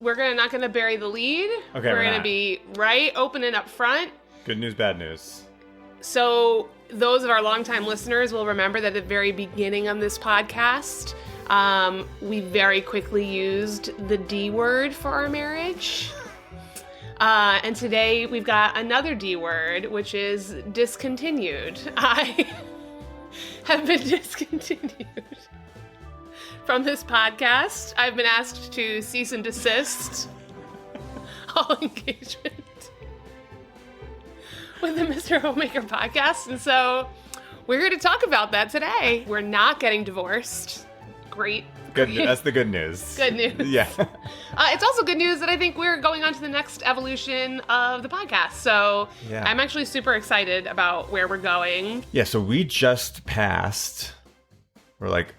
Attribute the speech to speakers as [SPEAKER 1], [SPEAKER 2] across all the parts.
[SPEAKER 1] we're not gonna bury the lead.
[SPEAKER 2] Okay,
[SPEAKER 1] we're gonna be right open and up front.
[SPEAKER 2] Good news, bad news.
[SPEAKER 1] So those of our longtime listeners will remember that at the very beginning of this podcast, we very quickly used the D word for our marriage. And today we've got another D word, which is discontinued. I have been discontinued from this podcast. I've been asked to cease and desist all engagement with the Mr. Homemaker podcast. And so we're here to talk about that today. We're not getting divorced. Great.
[SPEAKER 2] Good. That's the good news.
[SPEAKER 1] Good news.
[SPEAKER 2] Yeah.
[SPEAKER 1] It's also good news that I think we're going on to the next evolution of the podcast. So yeah. I'm actually super excited about where we're going.
[SPEAKER 2] Yeah, so we just passed, we're like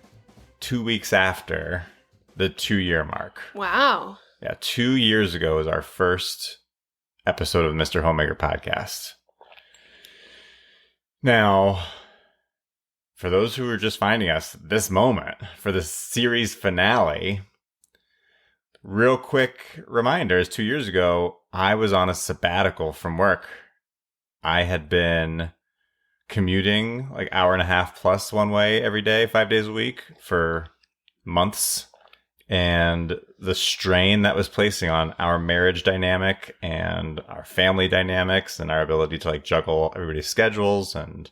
[SPEAKER 2] 2 weeks after the 2-year mark.
[SPEAKER 1] Wow.
[SPEAKER 2] Yeah, 2 years ago was our first episode of the Mr. Homemaker podcast. Now, for those who are just finding us this moment for the series finale, real quick reminders, 2 years ago, I was on a sabbatical from work. I had been commuting like hour and a half plus one way every day, 5 days a week for months. And the strain that was placing on our marriage dynamic and our family dynamics and our ability to like juggle everybody's schedules and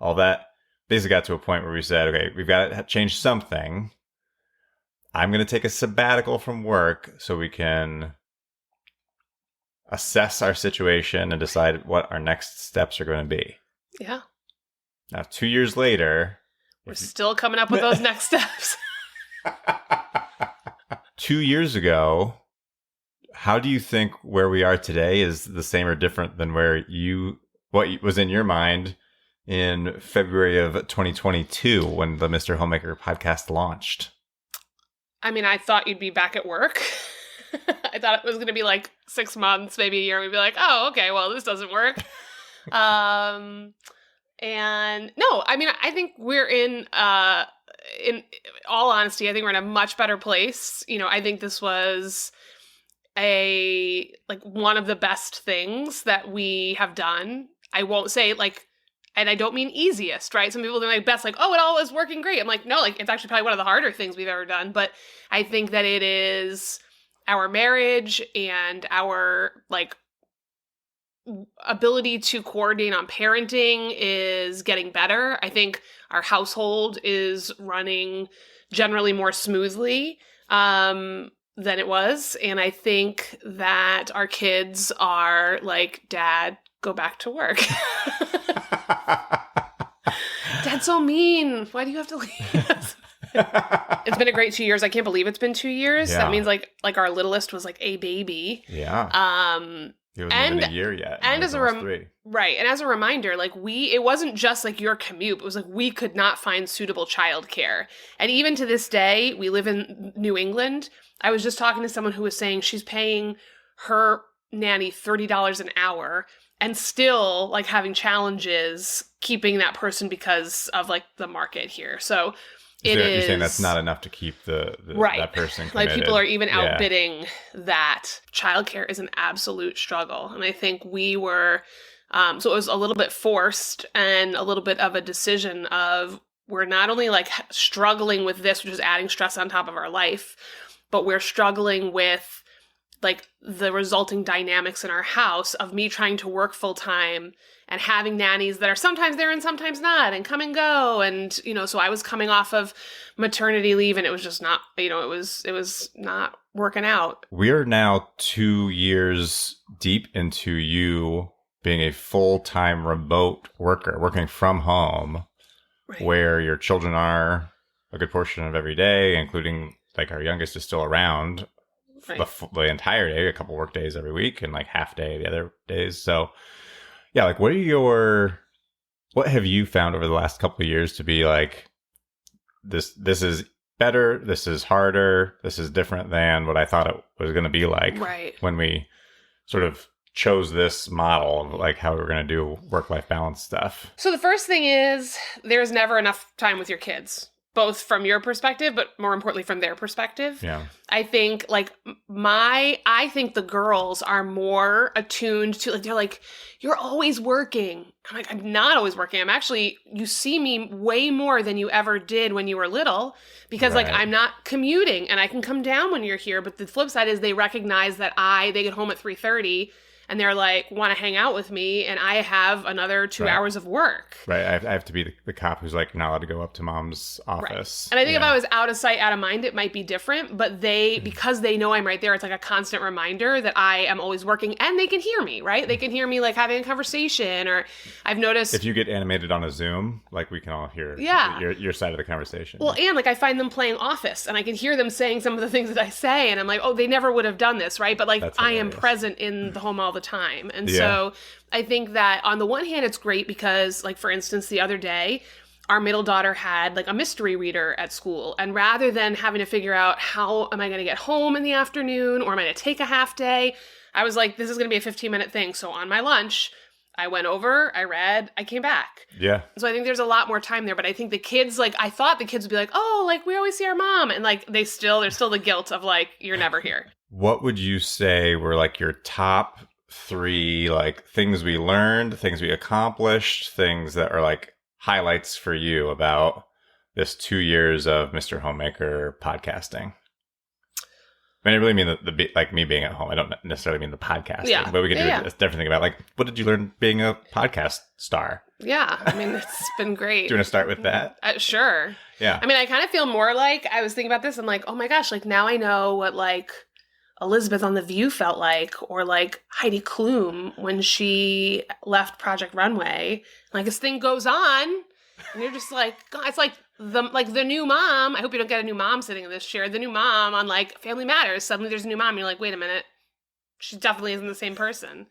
[SPEAKER 2] all that basically got to a point where we said, okay, we've got to change something. I'm going to take a sabbatical from work so we can assess our situation and decide what our next steps are going to be.
[SPEAKER 1] Yeah.
[SPEAKER 2] Now, 2 years later,
[SPEAKER 1] we're still coming up with those next steps.
[SPEAKER 2] 2 years ago, how do you think where we are today is the same or different than what was in your mind in February of 2022 when the Mr. Homemaker podcast launched?
[SPEAKER 1] I mean, I thought you'd be back at work. I thought it was going to be like 6 months, maybe a year. We'd be like, oh, okay, well, this doesn't work. And no, I mean, I think we're in all honesty, I think we're in a much better place. You know, I think this was one of the best things that we have done. I won't say and I don't mean easiest, right? Some people think like best, like, oh, it all is working great. I'm like, no, like it's actually probably one of the harder things we've ever done. But I think that it is our marriage and our ability to coordinate on parenting is getting better. I think our household is running generally more smoothly than it was. And I think that our kids are like, Dad, go back to work. Dad's so mean. Why do you have to leave us? It's been a great 2 years. I can't believe it's been 2 years. Yeah. That means like our littlest was like a baby.
[SPEAKER 2] Yeah. It wasn't even a year yet.
[SPEAKER 1] And as right. And as a reminder, it wasn't just like your commute. It was like we could not find suitable childcare. And even to this day, we live in New England. I was just talking to someone who was saying she's paying her nanny $30 an hour and still like having challenges keeping that person because of like the market here. So
[SPEAKER 2] you're saying that's not enough to keep
[SPEAKER 1] right.
[SPEAKER 2] that person committed.
[SPEAKER 1] Like people are even outbidding that. Childcare is an absolute struggle. And I think we were, so it was a little bit forced and a little bit of a decision of we're not only like struggling with this, which is adding stress on top of our life, but we're struggling with like the resulting dynamics in our house of me trying to work full time and having nannies that are sometimes there and sometimes not and come and go. And, you know, so I was coming off of maternity leave and it was just not, you know, it was not working out.
[SPEAKER 2] We're now 2 years deep into you being a full-time remote worker, working from home, right, where your children are a good portion of every day, including like our youngest is still around right, the entire day, a couple work days every week and like half day the other days. So yeah, like what have you found over the last couple of years to be like, this is better, this is harder, this is different than what I thought it was going to be like
[SPEAKER 1] right,
[SPEAKER 2] when we sort of chose this model of like how we were going to do work-life balance stuff?
[SPEAKER 1] So the first thing is there's never enough time with your kids. both from your perspective, but more importantly from their perspective.
[SPEAKER 2] Yeah.
[SPEAKER 1] I think like I think the girls are more attuned to, like, they're like, you're always working. I'm like, I'm not always working. I'm actually, you see me way more than you ever did when you were little, because like I'm not commuting and I can come down when you're here. But the flip side is they recognize that they get home at 3:30 and they're like, want to hang out with me, and I have another 2 hours of work.
[SPEAKER 2] Right. I have to be the cop who's like, not allowed to go up to mom's office.
[SPEAKER 1] Right. And I think if I was out of sight, out of mind, it might be different. But because they know I'm right there, it's like a constant reminder that I am always working, and they can hear me, right? They can hear me like having a conversation, or I've noticed.
[SPEAKER 2] If you get animated on a Zoom, like we can all hear your side of the conversation.
[SPEAKER 1] Well, and like I find them playing Office, and I can hear them saying some of the things that I say, and I'm like, oh, they never would have done this, right? But like I am present in the home all the time. And so I think that on the one hand, it's great because, like, for instance, the other day, our middle daughter had like a mystery reader at school. And rather than having to figure out how am I going to get home in the afternoon, or am I going to take a half day, I was like, this is going to be a 15-minute thing. So on my lunch, I went over, I read, I came back.
[SPEAKER 2] Yeah.
[SPEAKER 1] So I think there's a lot more time there. But I think the kids, like, I thought the kids would be like, oh, like, we always see our mom. And like, there's still the guilt of like, you're never here.
[SPEAKER 2] What would you say were like your top 3 like things we learned, things we accomplished, things that are like highlights for you about this 2 years of Mr. Homemaker podcasting? I mean, I really mean the like me being at home. I don't necessarily mean the podcasting, but we can do a different thing about, like, what did you learn being a podcast star?
[SPEAKER 1] Yeah, I mean, it's been great.
[SPEAKER 2] Do you want to start with that?
[SPEAKER 1] Sure.
[SPEAKER 2] Yeah.
[SPEAKER 1] I mean, I kind of feel more like, I was thinking about this, I'm like, oh my gosh, like now I know what like Elizabeth on The View felt like, or like Heidi Klum when she left Project Runway. Like, this thing goes on, and you're just like, God, it's like the new mom. I hope you don't get a new mom sitting in this chair. The new mom on like Family Matters. Suddenly there's a new mom, and you're like, wait a minute, she definitely isn't the same person.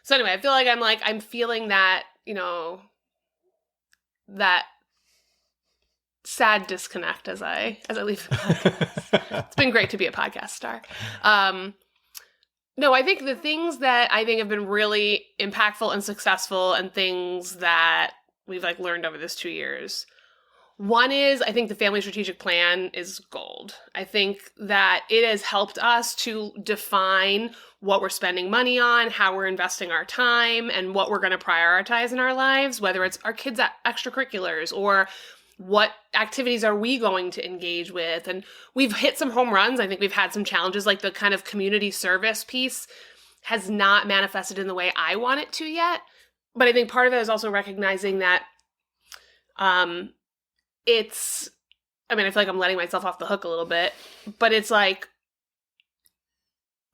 [SPEAKER 1] So anyway, I feel like I'm feeling that, you know, that sad disconnect as I leave the podcast. It's been great to be a podcast star. No, I think the things that I think have been really impactful and successful, and things that we've like learned over this 2 years. One is, I think the family strategic plan is gold. I think that it has helped us to define what we're spending money on, how we're investing our time, and what we're going to prioritize in our lives, whether it's our kids' extracurriculars or what activities are we going to engage with. And we've hit some home runs. I think we've had some challenges, like the kind of community service piece has not manifested in the way I want it to yet. But I think part of it is also recognizing that I feel like I'm letting myself off the hook a little bit, but it's like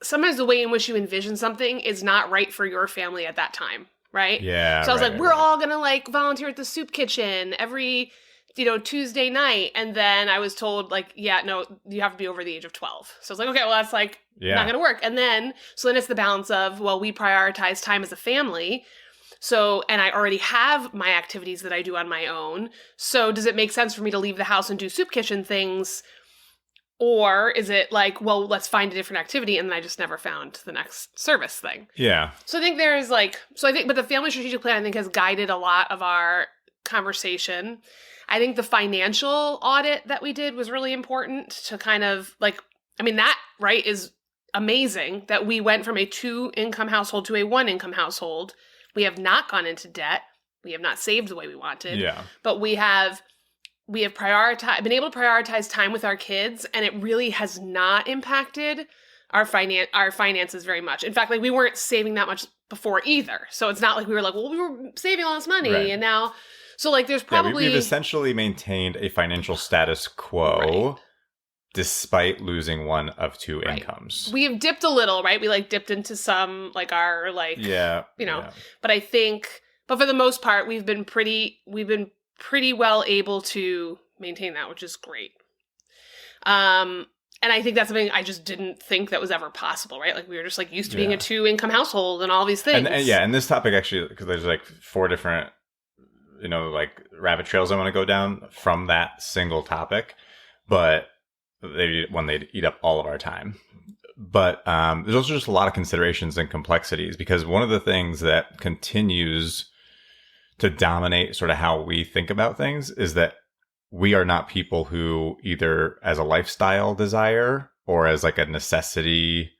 [SPEAKER 1] sometimes the way in which you envision something is not right for your family at that time, right?
[SPEAKER 2] Yeah.
[SPEAKER 1] So I was like, we're all going to like volunteer at the soup kitchen every Tuesday night. And then I was told like, yeah, no, you have to be over the age of 12. So I was like, okay, well, that's like not going to work. And then it's the balance of, well, we prioritize time as a family. So, and I already have my activities that I do on my own. So does it make sense for me to leave the house and do soup kitchen things? Or is it like, well, let's find a different activity, and then I just never found the next service thing? Yeah. So I think there's like, but the family strategic plan, I think, has guided a lot of our conversation. I think the financial audit that we did was really important to kind of like, I mean, that, right, is amazing that we went from a 2-income household to a 1-income household. We have not gone into debt. We have not saved the way we wanted. Yeah. But we have been able to prioritize time with our kids, and it really has not impacted our finances very much. In fact, like, we weren't saving that much before either. So it's not like we were like, well, we were saving all this money, right, and now, so like there's probably... Yeah, we've essentially maintained a financial status quo, right, despite losing one of 2 right, incomes. We have dipped a little, right? We like dipped into some like our like, but I think, but for the most part, we've been pretty well able to maintain that, which is great. And I think that's something I just didn't think that was ever possible, right? Like, we were just like used to being a 2-income household and all these things. And this topic actually, because there's like 4 different, like rabbit trails I want to go down from that single topic, but they'd eat up all of our time. But there's also just a lot of considerations and complexities, because one of the things that continues to dominate sort of how we think about things is that
[SPEAKER 2] we are not people who either as a lifestyle desire or as like a necessity,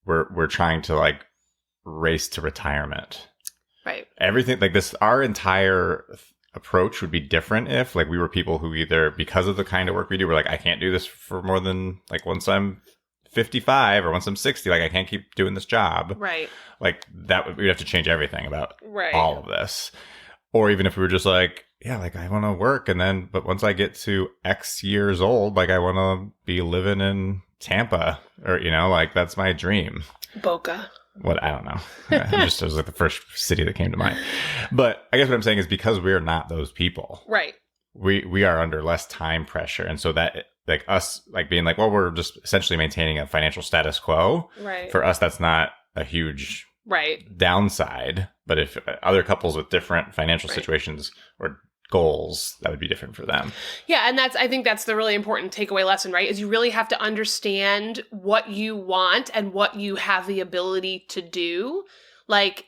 [SPEAKER 2] we're trying to like race to retirement.
[SPEAKER 1] Right.
[SPEAKER 2] Everything like this, our entire approach would be different if like we were people who either, because of the kind of work we do, we're like, I can't do this for more than like once I'm 55 or once I'm 60, like I can't keep doing this job.
[SPEAKER 1] Right.
[SPEAKER 2] Like that, we'd have to change everything about
[SPEAKER 1] Right.
[SPEAKER 2] all of this. Or even if we were just like, yeah, like I want to work, and then, but once I get to X years old, like I want to be living in Tampa, or, you know, like that's my dream.
[SPEAKER 1] Boca.
[SPEAKER 2] What, I don't know. It was like the first city that came to mind. But I guess what I'm saying is because we're not those people.
[SPEAKER 1] Right.
[SPEAKER 2] We are under less time pressure. And so that like us like being like, well, we're just essentially maintaining a financial status quo.
[SPEAKER 1] Right.
[SPEAKER 2] For us, that's not a huge downside. But if other couples with different financial situations or goals, that would be different for them.
[SPEAKER 1] Yeah, and I think that's the really important takeaway lesson, right? Is you really have to understand what you want and what you have the ability to do. Like,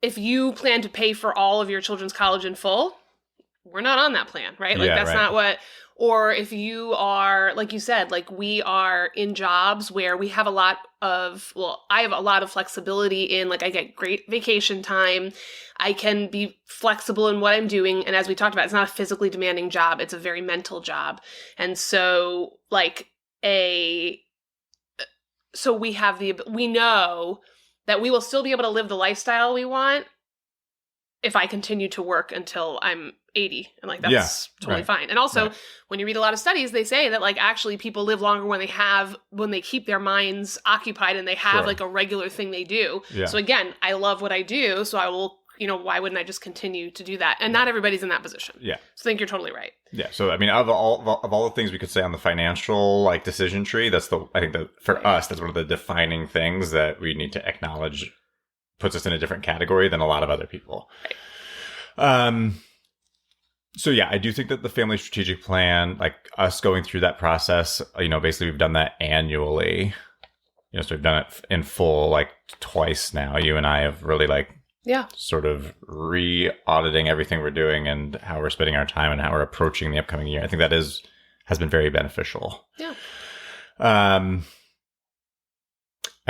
[SPEAKER 1] if you plan to pay for all of your children's college in full, we're not on that plan, right? Like, that's not what... Or if you are, like you said, like we are in jobs where we have a lot of, well, I have a lot of flexibility in, like I get great vacation time. I can be flexible in what I'm doing. And as we talked about, it's not a physically demanding job. It's a very mental job. And so so we know that we will still be able to live the lifestyle we want if I continue to work until I'm 80, and like that's totally fine. And also when you read a lot of studies, they say that like actually people live longer when they keep their minds occupied and they have like a regular thing they do. So again, I love what I do, so I will, you know, why wouldn't I just continue to do that? And not everybody's in that position. So I think you're totally right.
[SPEAKER 2] So I mean, of all the things we could say on the financial like decision tree, I think that for us, that's one of the defining things that we need to acknowledge, puts us in a different category than a lot of other people. So yeah, I do think that the family strategic plan, like us going through that process, you know, basically we've done that annually, you know, so we've done it in full, like twice now. You and I have really like, sort of re-auditing everything we're doing and how we're spending our time and how we're approaching the upcoming year. I think that has been very beneficial. I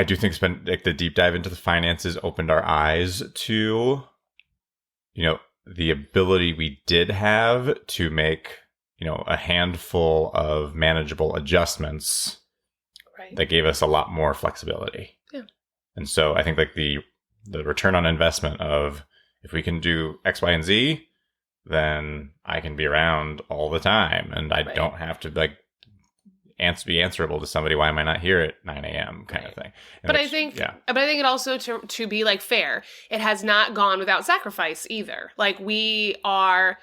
[SPEAKER 2] do think like the deep dive into the finances opened our eyes to, you know, the ability we did have to make, you know, a handful of manageable adjustments that gave us a lot more flexibility. And so I think like the return on investment of if we can do X, Y, and Z, then I can be around all the time and I don't have to like be answerable to somebody. Why am I not here at 9 a.m. kind of thing?
[SPEAKER 1] But I think it also to be like fair, it has not gone without sacrifice either. Like we are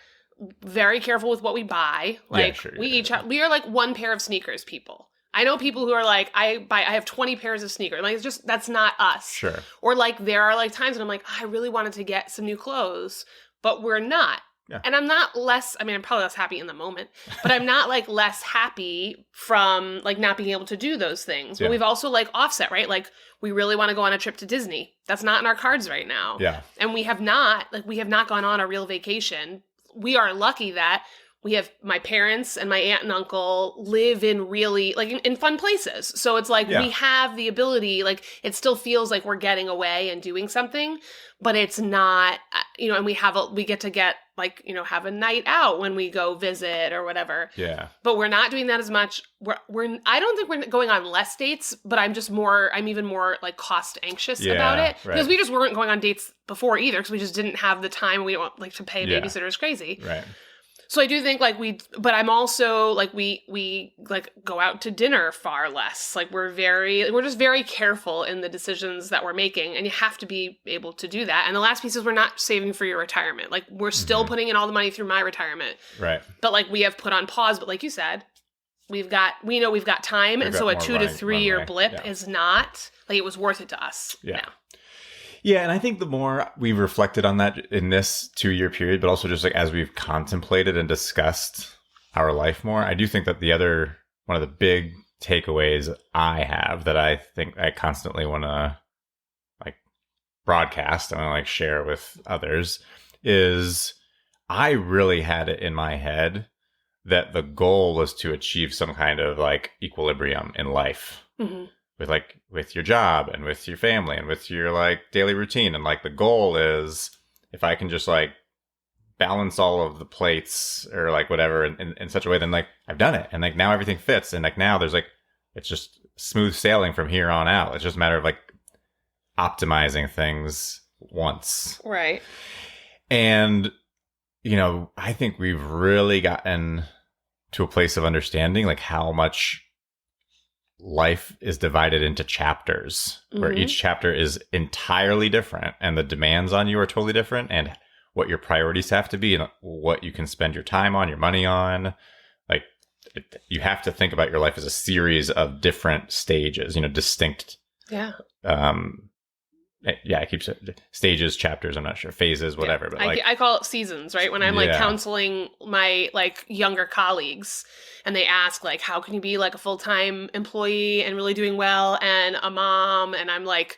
[SPEAKER 1] very careful with what we buy. Like we are like one pair of sneakers people. I know people who are like, I have 20 pairs of sneakers. Like, it's just, that's not us. Or like, there are like times when I'm like, I really wanted to get some new clothes, but we're not. And I'm not I'm probably less happy in the moment, but I'm not like less happy from like not being able to do those things. But we've also like offset, right? Like we really want to go on a trip to Disney. That's not in our cards right now. And we have not gone on a real vacation. We are lucky that we have my parents and my aunt and uncle live in really like in fun places. So it's like we have the ability, like it still feels like we're getting away and doing something, but it's not, you know, and we get to get like, you know, have a night out when we go visit or whatever. But we're not doing that as much. I don't think we're going on less dates, but I'm even more like cost anxious about it because we just weren't going on dates before either because we just didn't have the time. We don't like to pay babysitters crazy. So I do think like but I'm also like we like go out to dinner far less. Like we're just very careful in the decisions that we're making, and you have to be able to do that. And the last piece is we're not saving for your retirement. Like we're still putting in all the money through my retirement. But like we have put on pause, but like you said, we know we've got time, and so a 2 to 3 year blip is not like it was worth it to us now.
[SPEAKER 2] Yeah, and I think the more we've reflected on that in this 2-year period, but also just like as we've contemplated and discussed our life more, I do think that one of the big takeaways I have that I think I constantly want to like broadcast, I want to like share with others, is I really had it in my head that the goal was to achieve some kind of like equilibrium in life with your job and with your family and with your like daily routine. And like the goal is if I can just like balance all of the plates or like whatever in such a way, then like I've done it. And like now everything fits. And like now there's like, it's just smooth sailing from here on out. It's just a matter of like optimizing things once.
[SPEAKER 1] Right.
[SPEAKER 2] And, you know, I think we've really gotten to a place of understanding like how much life is divided into chapters where each chapter is entirely different and the demands on you are totally different and what your priorities have to be and what you can spend your time on, your money on. Like you have to think about your life as a series of different stages, you know, distinct.
[SPEAKER 1] Yeah.
[SPEAKER 2] I keep saying stages, chapters, I'm not sure, phases, whatever.
[SPEAKER 1] Yeah.
[SPEAKER 2] But like,
[SPEAKER 1] I call it seasons, right? When I'm like counseling my like younger colleagues and they ask like, how can you be like a full-time employee and really doing well and a mom? And I'm like,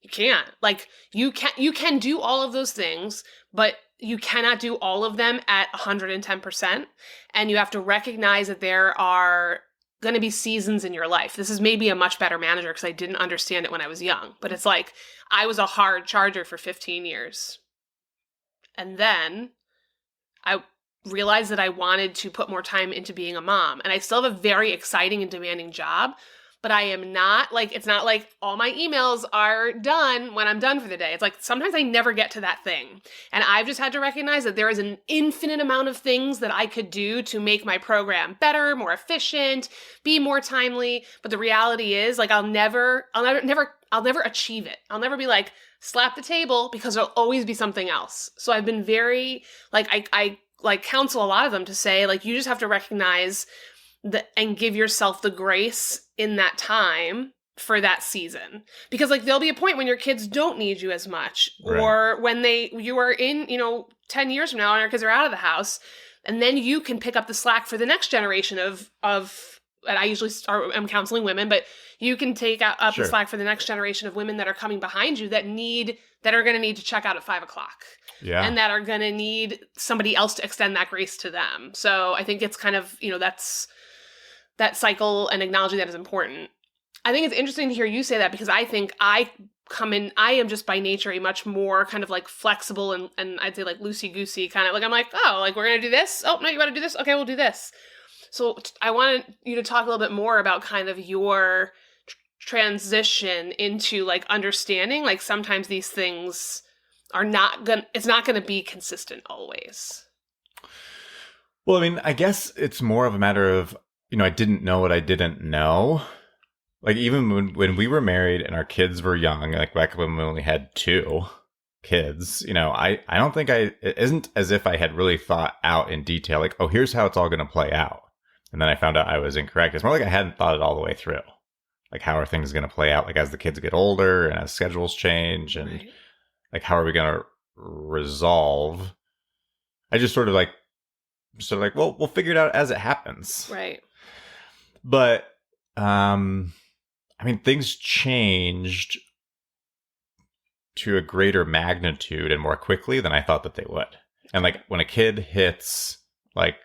[SPEAKER 1] you can't. Like you can do all of those things, but you cannot do all of them at 110%. And you have to recognize that there are going to be seasons in your life. This is maybe a much better manager because I didn't understand it when I was young. But it's like, I was a hard charger for 15 years. And then I realized that I wanted to put more time into being a mom. And I still have a very exciting and demanding job. But I am not like, it's not like all my emails are done when I'm done for the day. It's like sometimes I never get to that thing. And I've just had to recognize that there is an infinite amount of things that I could do to make my program better, more efficient, be more timely. But the reality is like I'll never achieve it. I'll never be like, slap the table because there'll always be something else. So I've been very like, I like counsel a lot of them to say like, you just have to recognize and give yourself the grace in that time for that season. Because like there'll be a point when your kids don't need you as much or when you are in, 10 years from now and your kids are out of the house and then you can pick up the slack for the next generation of and I usually I'm counseling women, but you can take up the slack for the next generation of women that are coming behind you that are going to need to check out at 5 o'clock.
[SPEAKER 2] Yeah.
[SPEAKER 1] And that are going to need somebody else to extend that grace to them. So I think it's kind of, that's that cycle and acknowledging that is important. I think it's interesting to hear you say that because I think I am just by nature a much more kind of like flexible and I'd say like loosey-goosey kind of like, I'm like, oh, like we're going to do this. Oh, no, you want to do this? Okay, we'll do this. So I want you to talk a little bit more about kind of your transition into like understanding, like sometimes these things it's not going to be consistent always.
[SPEAKER 2] Well, I mean, I guess it's more of a matter of, I didn't know what I didn't know. Like even when we were married and our kids were young, like back when we only had 2 kids, I don't think it isn't as if I had really thought out in detail, like, oh, here's how it's all going to play out. And then I found out I was incorrect. It's more like I hadn't thought it all the way through. Like, how are things going to play out? Like, as the kids get older and as schedules change and like, how are we going to resolve? I just sort of like, well, we'll figure it out as it happens.
[SPEAKER 1] Right.
[SPEAKER 2] But, I mean, things changed to a greater magnitude and more quickly than I thought that they would. And like when a kid hits like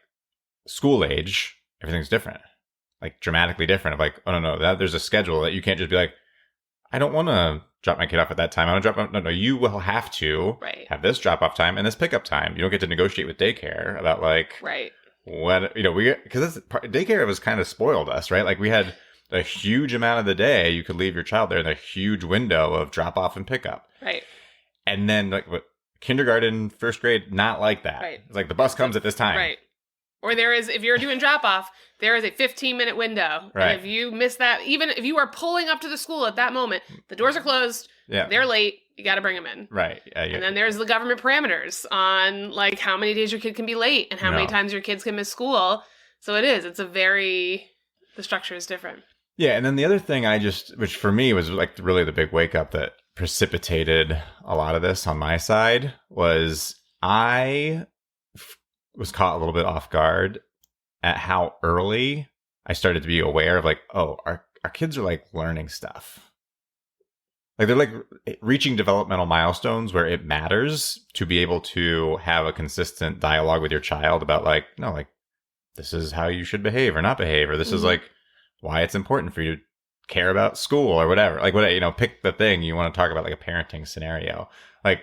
[SPEAKER 2] school age, everything's different, like dramatically different. Of like, oh no, there's a schedule that you can't just be like, I don't want to drop my kid off at that time. I want to drop off. No, you will have to have this drop off time and this pickup time. You don't get to negotiate with daycare about like, when, because daycare was kind of spoiled us, right? Like we had a huge amount of the day you could leave your child there in a huge window of drop off and pickup.
[SPEAKER 1] Right.
[SPEAKER 2] And then like kindergarten, first grade, not like that.
[SPEAKER 1] Right.
[SPEAKER 2] It's like the bus comes at this time.
[SPEAKER 1] Right. Or if you're doing drop off, there is a 15-minute window.
[SPEAKER 2] Right.
[SPEAKER 1] And if you miss that, even if you are pulling up to the school at that moment, the doors are closed. Yeah. They're late. You got to bring them in.
[SPEAKER 2] Right.
[SPEAKER 1] And then there's the government parameters on like how many days your kid can be late and how many times your kids can miss school. So the structure is different.
[SPEAKER 2] Yeah. And then the other thing which for me was like really the big wake up that precipitated a lot of this on my side was I was caught a little bit off guard at how early I started to be aware of like, oh, our kids are like learning stuff. Like they're like reaching developmental milestones where it matters to be able to have a consistent dialogue with your child about like, no, like this is how you should behave or not behave, or this is like why it's important for you to care about school or whatever. Like, what, pick the thing you want to talk about, like a parenting scenario. Like,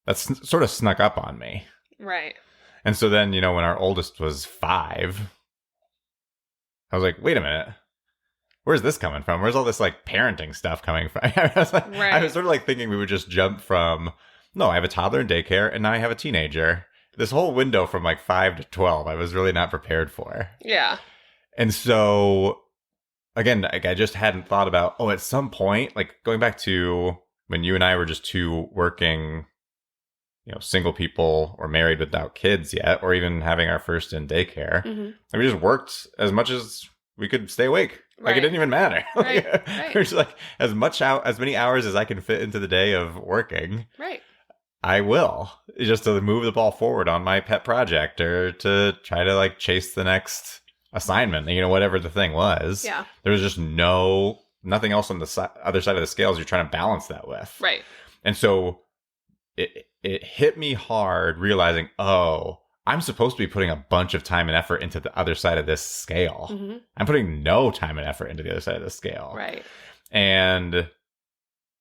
[SPEAKER 2] that's sort of snuck up on me.
[SPEAKER 1] Right. And
[SPEAKER 2] so then, when our oldest was 5, I was like, wait a minute. Where's this coming from? Where's all this like parenting stuff coming from? I was sort of like thinking we would just jump from, no, I have a toddler in daycare and now I have a teenager. This whole window from like 5 to 12, I was really not prepared for.
[SPEAKER 1] Yeah. And
[SPEAKER 2] so, again, like, I just hadn't thought about, at some point, like going back to when you and I were just 2 working, single people or married without kids yet, or even having our first in daycare. And we just worked as much as we could stay awake. Like, it didn't even matter. Right. It was like as many hours as I can fit into the day of working.
[SPEAKER 1] Right.
[SPEAKER 2] I will, just to move the ball forward on my pet project or to try to like chase the next assignment, whatever the thing was.
[SPEAKER 1] Yeah.
[SPEAKER 2] There was just nothing else on the other side of the scales you're trying to balance that with.
[SPEAKER 1] Right.
[SPEAKER 2] And so it hit me hard realizing, I'm supposed to be putting a bunch of time and effort into the other side of this scale. I'm putting no time and effort into the other side of the scale.
[SPEAKER 1] Right.
[SPEAKER 2] And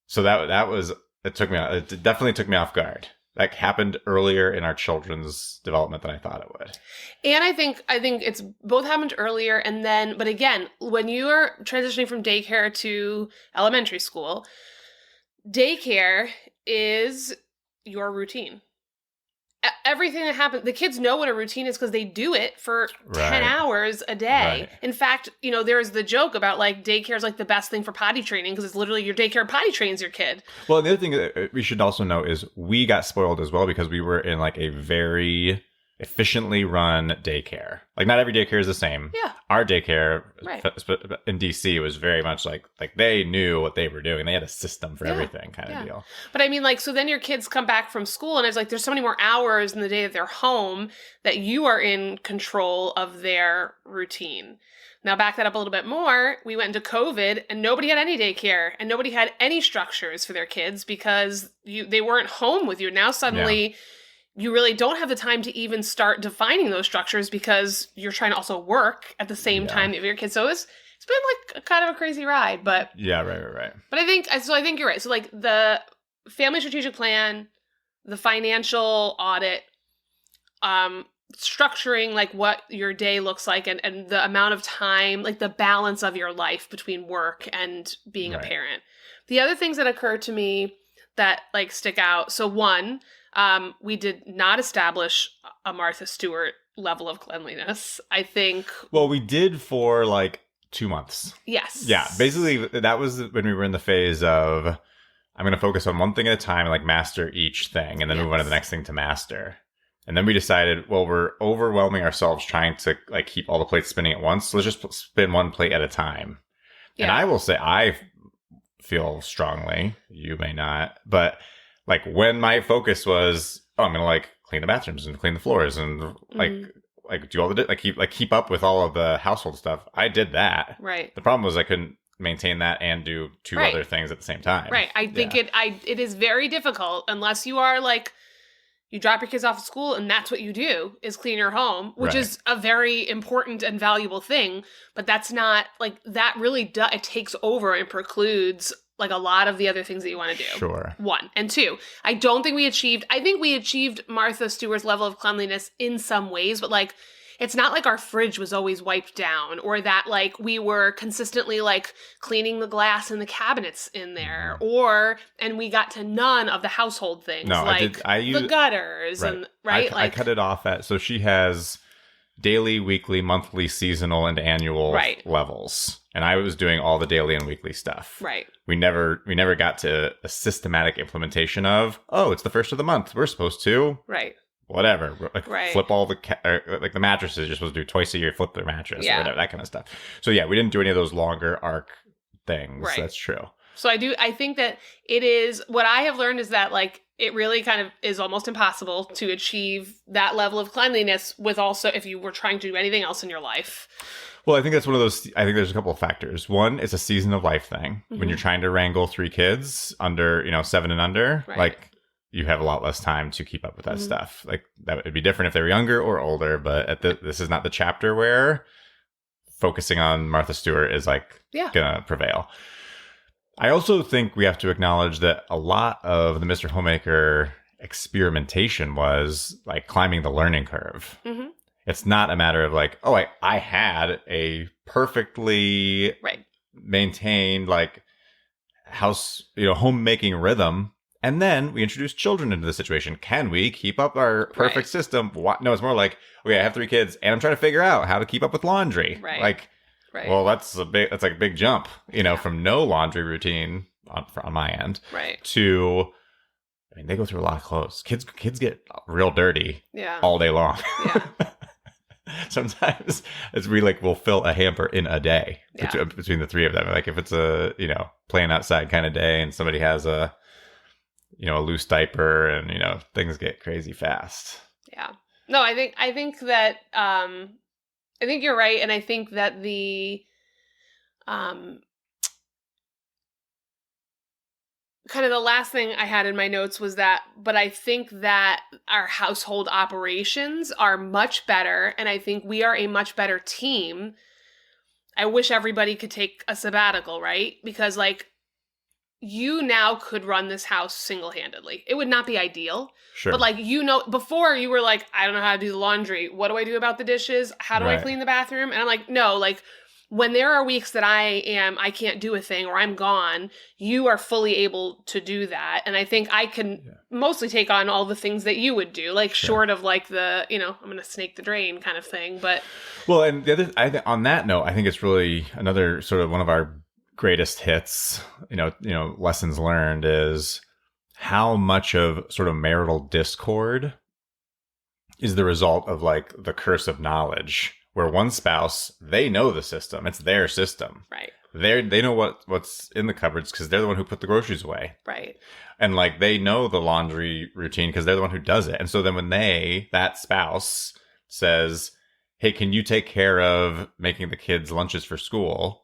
[SPEAKER 2] so that was, it definitely took me off guard. That happened earlier in our children's development than I thought it would.
[SPEAKER 1] And I think it's both happened earlier, and then, but again, when you are transitioning from daycare to elementary school, daycare is your routine. Everything that happens, the kids know what a routine is because they do it for 10 hours a day. Right. In fact, there's the joke about like daycare is like the best thing for potty training because it's literally your daycare potty trains your kid.
[SPEAKER 2] Well, and the other thing that we should also know is we got spoiled as well because we were in like a very efficiently run daycare. Like, not every daycare is the same.
[SPEAKER 1] Yeah.
[SPEAKER 2] Our daycare in DC was very much like they knew what they were doing. They had a system for everything kind of deal.
[SPEAKER 1] But I mean, like, so then your kids come back from school and it's like there's so many more hours in the day that they're home that you are in control of their routine. Now, back that up a little bit more, we went into COVID and nobody had any daycare and nobody had any structures for their kids because they weren't home with you. Now suddenly you really don't have the time to even start defining those structures because you're trying to also work at the same time that you have your kids. So it's been like kind of a crazy ride, but
[SPEAKER 2] right.
[SPEAKER 1] But I think you're right. So like the family strategic plan, the financial audit, structuring like what your day looks like and the amount of time, like the balance of your life between work and being a parent. The other things that occur to me that like stick out. So one, we did not establish a Martha Stewart level of cleanliness. I think.
[SPEAKER 2] Well, we did for like 2 months.
[SPEAKER 1] Yes.
[SPEAKER 2] Yeah. Basically, that was when we were in the phase of, I'm going to focus on one thing at a time and like master each thing and then move on to the next thing to master. And then we decided, well, we're overwhelming ourselves trying to like keep all the plates spinning at once. So let's just spin one plate at a time. Yeah. And I will say, I feel strongly, you may not, but like when my focus was, I'm going to like clean the bathrooms and clean the floors and like do all the, keep up with all of the household stuff. I did that.
[SPEAKER 1] Right.
[SPEAKER 2] The problem was I couldn't maintain that and do 2 other things at the same time.
[SPEAKER 1] Right. I think it is very difficult unless you are like, you drop your kids off at school and that's what you do is clean your home, which is a very important and valuable thing. But that's not like that really it takes over and precludes like a lot of the other things that you want to do.
[SPEAKER 2] Sure.
[SPEAKER 1] 1. And 2, I think we achieved Martha Stewart's level of cleanliness in some ways, but like, it's not like our fridge was always wiped down or that like we were consistently like cleaning the glass in the cabinets in there and we got to none of the household things the gutters and
[SPEAKER 2] I cut it off at, so she has daily, weekly, monthly, seasonal, and annual levels. And I was doing all the daily and weekly stuff.
[SPEAKER 1] Right.
[SPEAKER 2] We never got to a systematic implementation of, it's the first of the month. We're supposed to.
[SPEAKER 1] Right.
[SPEAKER 2] Whatever. Like flip all the, like the mattresses, you're supposed to do twice a year, flip their mattress or whatever, that kind of stuff. So yeah, we didn't do any of those longer arc things. Right. That's true.
[SPEAKER 1] So I think that it is, what I have learned is that like, it really kind of is almost impossible to achieve that level of cleanliness with also if you were trying to do anything else in your life.
[SPEAKER 2] Well, I think that's one of those, I think there's a couple of factors. One, it's a season of life thing. When you're trying to wrangle 3 kids under, 7 and under, like you have a lot less time to keep up with that stuff. Like that would be different if they were younger or older, but this is not the chapter where focusing on Martha Stewart is like gonna prevail. I also think we have to acknowledge that a lot of the Mr. Homemaker experimentation was like climbing the learning curve. Mm-hmm. It's not a matter of like, oh, I had a perfectly maintained like house, homemaking rhythm. And then we introduced children into the situation. Can we keep up our perfect system? No, it's more like, okay, I have 3 kids and I'm trying to figure out how to keep up with laundry.
[SPEAKER 1] Right.
[SPEAKER 2] Like, well, that's like a big jump, from no laundry routine on my end to, I mean, they go through a lot of clothes. Kids get real dirty all day long. Yeah. Sometimes we'll fill a hamper in a day between the 3 of them. Like if it's a, playing outside kind of day and somebody has a loose diaper and, things get crazy fast.
[SPEAKER 1] Yeah. No, I think that, I think you're right. And I think that the, kind of the last thing I had in my notes was that, but I think that our household operations are much better. And I think we are a much better team. I wish everybody could take a sabbatical, right? Because like, you now could run this house single-handedly. It would not be ideal.
[SPEAKER 2] Sure.
[SPEAKER 1] But like, before you were like, I don't know how to do the laundry. What do I do about the dishes? How do I clean the bathroom? And I'm like, no, like when there are weeks that I can't do a thing or I'm gone, you are fully able to do that. And I think I can mostly take on all the things that you would do, like short of like the, I'm going to snake the drain kind of thing. But
[SPEAKER 2] well, and the other, on that note, I think it's really another sort of one of our greatest hits, lessons learned is how much of sort of marital discord is the result of like the curse of knowledge, where one spouse, they know the system. It's their system.
[SPEAKER 1] Right.
[SPEAKER 2] They know what's in the cupboards because they're the one who put the groceries away.
[SPEAKER 1] Right.
[SPEAKER 2] And like they know the laundry routine because they're the one who does it. And so then when that spouse says, hey, can you take care of making the kids lunches for school?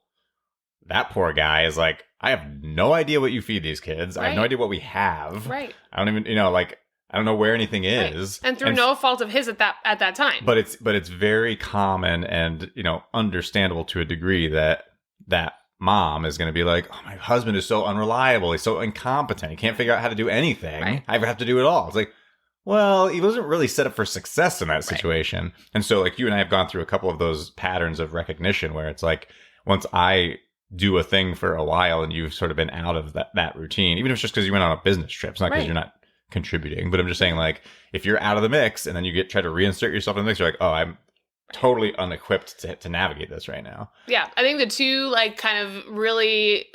[SPEAKER 2] That poor guy is like, I have no idea what you feed these kids. I have no idea what we have.
[SPEAKER 1] Right.
[SPEAKER 2] I don't even, I don't know where anything is.
[SPEAKER 1] Right. And through no fault of his at that time.
[SPEAKER 2] But it's very common and, understandable to a degree that mom is going to be like, oh, my husband is so unreliable. He's so incompetent. He can't figure out how to do anything.
[SPEAKER 1] Right.
[SPEAKER 2] I have to do it all. It's like, well, he wasn't really set up for success in that situation. Right. And so like you and I have gone through a couple of those patterns of recognition where it's like, once I do a thing for a while and you've sort of been out of that routine, even if it's just because you went on a business trip. It's not because you're not contributing, but I'm just saying like, if you're out of the mix and then you try to reinsert yourself in the mix, you're like, oh, I'm totally unequipped to navigate this right now.
[SPEAKER 1] Yeah. I think the 2 like kind of really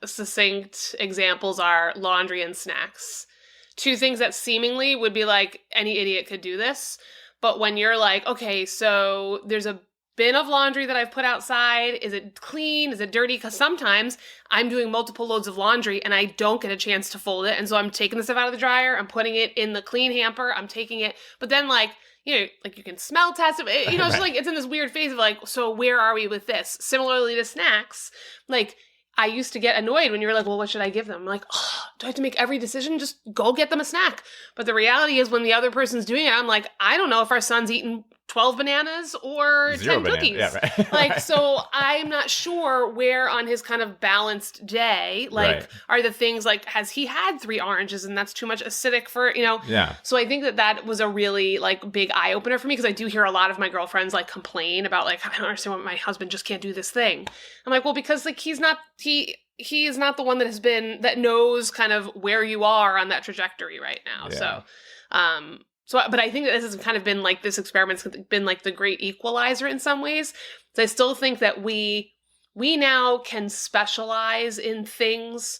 [SPEAKER 1] succinct examples are laundry and snacks. 2 things that seemingly would be like any idiot could do this. But when you're like, okay, so there's a bin of laundry that I've put outside. Is it clean? Is it dirty? Because sometimes I'm doing multiple loads of laundry and I don't get a chance to fold it. And so I'm taking the stuff out of the dryer. I'm putting it in the clean hamper. I'm taking it. But then like, like you can smell test it. It's just like, it's in this weird phase of like, so where are we with this? Similarly to snacks, like I used to get annoyed when you were like, well, what should I give them? I'm like, oh, do I have to make every decision? Just go get them a snack. But the reality is when the other person's doing it, I'm like, I don't know if our son's eating 12 bananas or 10 cookies. Yeah, right. Like, so I'm not sure where on his kind of balanced day, like, are the things like, has he had 3 oranges and that's too much acidic for,
[SPEAKER 2] Yeah.
[SPEAKER 1] So I think that was a really like big eye opener for me because I do hear a lot of my girlfriends like complain about like, I don't understand why my husband just can't do this thing. I'm like, well, because like he is not the one that knows kind of where you are on that trajectory right now. Yeah. So, but I think that this has kind of been like, this experiment's been like the great equalizer in some ways. So I still think that we now can specialize in things,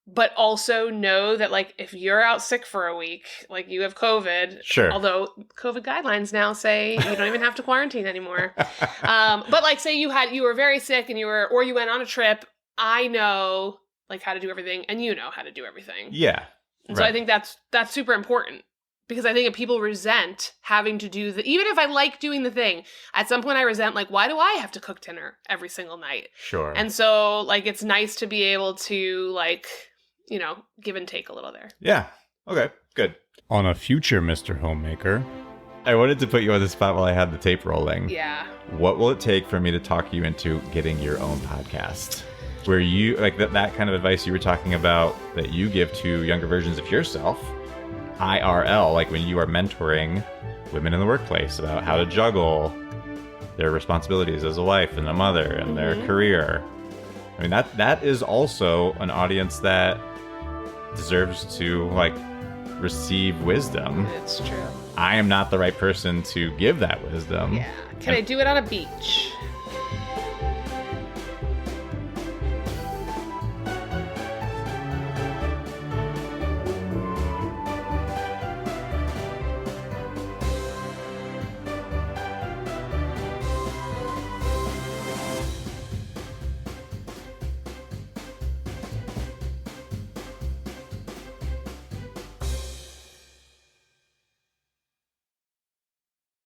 [SPEAKER 1] but also know that like, if you're out sick for a week, like you have COVID,
[SPEAKER 2] sure.
[SPEAKER 1] Although COVID guidelines now say you don't even have to quarantine anymore. But like say you were very sick and or you went on a trip, I know like how to do everything and you know how to do everything.
[SPEAKER 2] Yeah.
[SPEAKER 1] And so I think that's super important. Because I think if people resent having to do even if I like doing the thing, at some point I resent, like, why do I have to cook dinner every single night?
[SPEAKER 2] Sure.
[SPEAKER 1] And so, like, it's nice to be able to, like, give and take a little there.
[SPEAKER 2] Yeah. Okay, good. On a future Mr. Homemaker, I wanted to put you on the spot while I had the tape rolling.
[SPEAKER 1] Yeah.
[SPEAKER 2] What will it take for me to talk you into getting your own podcast? Where you, like that kind of advice you were talking about that you give to younger versions of yourself, IRL, like when you are mentoring women in the workplace about how to juggle their responsibilities as a wife and a mother and their career. I mean, that is also an audience that deserves to, like, receive wisdom.
[SPEAKER 1] It's true.
[SPEAKER 2] I am not the right person to give that wisdom.
[SPEAKER 1] Yeah. Can I do it on a beach?